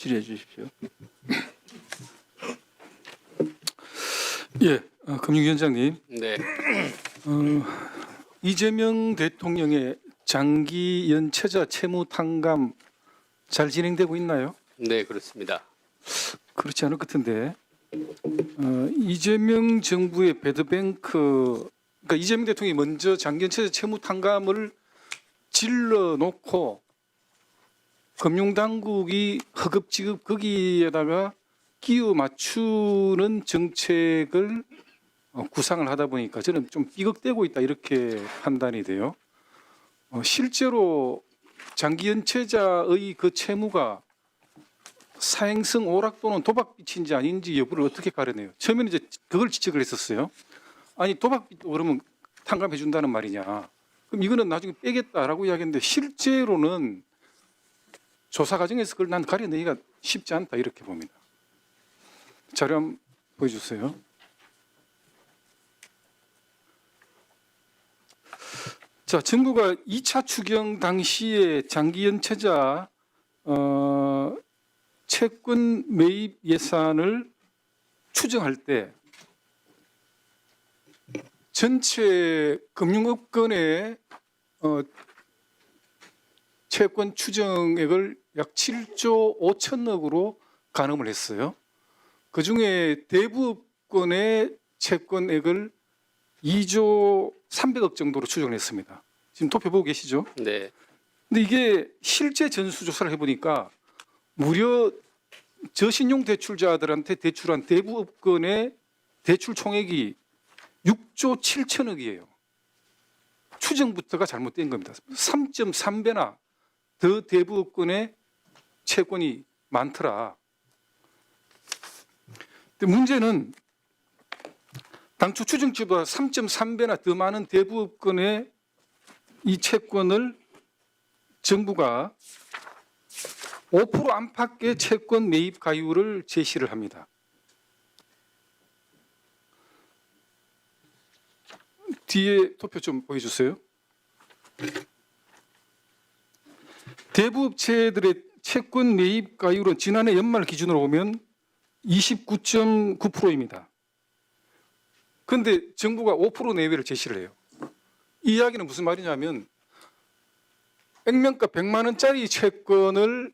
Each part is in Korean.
질의해 주십시오. 예, 금융위원장님. 네, 이재명 대통령의 장기 연체자 채무 탕감 잘 진행되고 있나요? 네 그렇습니다. 그렇지 않을 것 같은데. 이재명 정부의 배드뱅크, 그러니까 이재명 대통령이 먼저 장기 연체자 채무 탕감을 질러놓고 금융당국이 허급지급 거기에다가 끼워 맞추는 정책을 구상을 하다 보니까 저는 좀 삐걱대고 있다 이렇게 판단이 돼요. 실제로 장기 연체자의 그 채무가 사행성 오락 또는 도박빚인지 아닌지 여부를 어떻게 가려내요? 처음에는 이제 그걸 지적을 했었어요. 아니 도박빚도 그러면 탕감해 준다는 말이냐? 그럼 이거는 나중에 빼겠다라고 이야기했는데 실제로는 조사 과정에서 그걸 난 가려내기가 쉽지 않다 이렇게 봅니다. 자료 한번 보여주세요. 자, 정부가 2차 추경 당시에 장기 연체자 채권 매입 예산을 추정할 때 전체 금융업권의 채권 추정액을 약 7조 5천억으로 가늠을 했어요. 그중에 대부업권의 채권액을 2조 300억 정도로 추정을 했습니다. 지금 도표 보고 계시죠? 네, 근데 이게 실제 전수조사를 해보니까 무려 저신용 대출자들한테 대출한 대부업권의 대출 총액이 6조 7천억이에요. 추정부터가 잘못된 겁니다. 3.3배나 더 대부업권의 채권이 많더라. 근데 문제는 당초 추정치보다 3.3배나 더 많은 대부업권의 이 채권을 정부가 5% 안팎의 채권 매입 가율을 제시를 합니다. 뒤에 도표 좀 보여주세요. 대부업체들의 채권 매입 가율은 지난해 연말 기준으로 보면 29.9%입니다. 그런데 정부가 5% 내외를 제시를 해요. 이 이야기는 무슨 말이냐면 액면가 100만 원짜리 채권을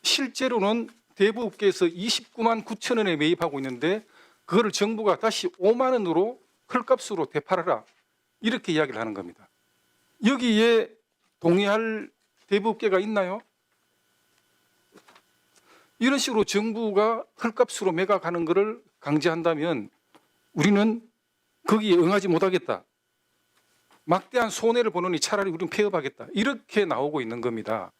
실제로는 대부업계에서 29만 9천 원에 매입하고 있는데 그거를 정부가 다시 5만 원으로 헐값으로 되팔아라 이렇게 이야기를 하는 겁니다. 여기에 동의할 대부업계가 있나요? 이런 식으로 정부가 헐값으로 매각하는 것을 강제한다면 우리는 거기에 응하지 못하겠다. 막대한 손해를 보느니 차라리 우리는 폐업하겠다. 이렇게 나오고 있는 겁니다.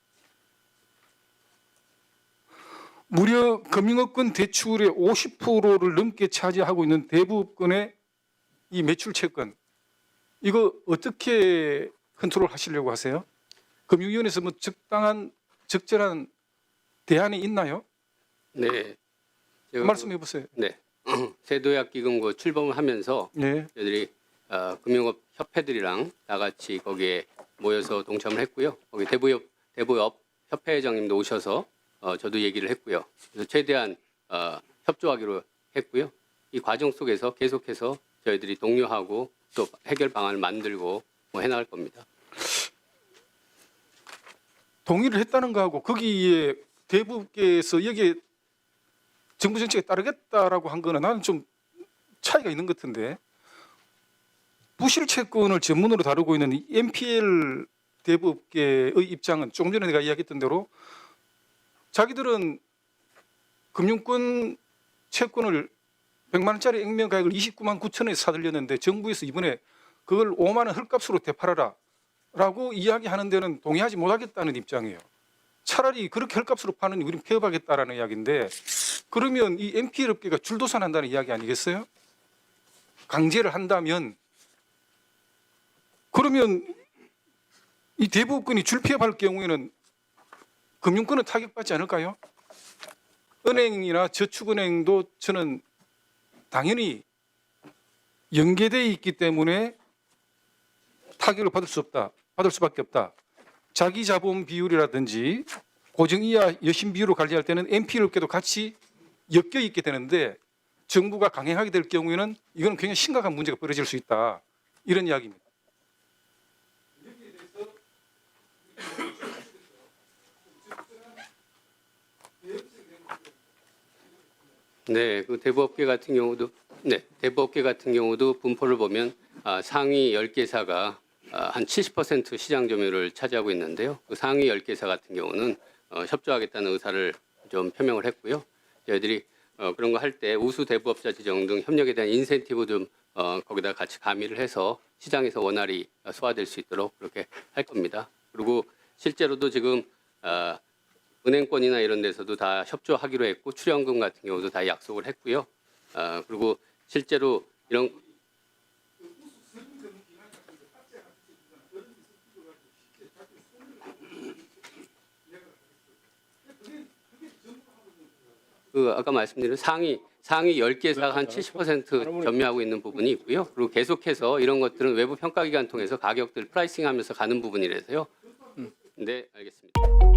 무려 금융업권 대출의 50%를 넘게 차지하고 있는 대부업권의 이 매출 채권, 이거 어떻게 컨트롤 하시려고 하세요? 금융위원회에서 뭐 적절한 대안이 있나요? 네. 말씀해 보세요. 네. 세도약기금고 출범을 하면서 네. 저희들이 금융업 협회들이랑 나같이 거기에 모여서 동참을 했고요. 거기 대부업 협회회장님도 오셔서 저도 얘기를 했고요. 그래서 최대한 협조하기로 했고요. 이 과정 속에서 계속해서 저희들이 독려하고 또 해결 방안을 만들고 해나갈 겁니다. 동의를 했다는 거하고 거기에 대부업계에서 여기에 정부 정책에 따르겠다라고 한 거는 나는 좀 차이가 있는 것 같은데 부실 채권을 전문으로 다루고 있는 이 NPL 대부업계의 입장은 조금 전에 내가 이야기했던 대로 자기들은 금융권 채권을 100만 원짜리 액면 가액을 29만 9천 원에 사들렸는데 정부에서 이번에 그걸 5만 원 헐값으로 되팔아라 라고 이야기하는 데는 동의하지 못하겠다는 입장이에요. 차라리 그렇게 헐값으로 파느니 우리는 폐업하겠다라는 이야기인데 그러면 이 NPL 업계가 줄도산한다는 이야기 아니겠어요? 강제를 한다면 그러면 이 대부업권이 줄폐업할 경우에는 금융권은 타격받지 않을까요? 은행이나 저축은행도 저는 당연히 연계되어 있기 때문에 타격을 받을 수밖에 없다. 자기 자본 비율이라든지 고정이하 여신 비율을 관리할 때는 NPL 업계도 같이 엮여 있게 되는데 정부가 강행하게 될 경우에는 이건 굉장히 심각한 문제가 벌어질 수 있다. 이런 이야기입니다. 네, 그 대부업계 같은 경우도 분포를 보면 상위 10개사가 한 70% 시장 점유율을 차지하고 있는데요. 그 상위 10개사 같은 경우는 협조하겠다는 의사를 좀 표명을 했고요. 저희들이 그런 거 할 때 우수 대부업자 지정 등 협력에 대한 인센티브 좀 거기다 같이 가미를 해서 시장에서 원활히 소화될 수 있도록 그렇게 할 겁니다. 그리고 실제로도 지금 은행권이나 이런 데서도 다 협조하기로 했고 출연금 같은 경우도 다 약속을 했고요. 그리고 실제로 이런 그 아까 말씀드린 상위 10개사가 한 70% 점유하고 있는 부분이 있고요. 그리고 계속해서 이런 것들은 외부 평가 기관 통해서 가격들 프라이싱하면서 가는 부분이라서요. 네, 알겠습니다.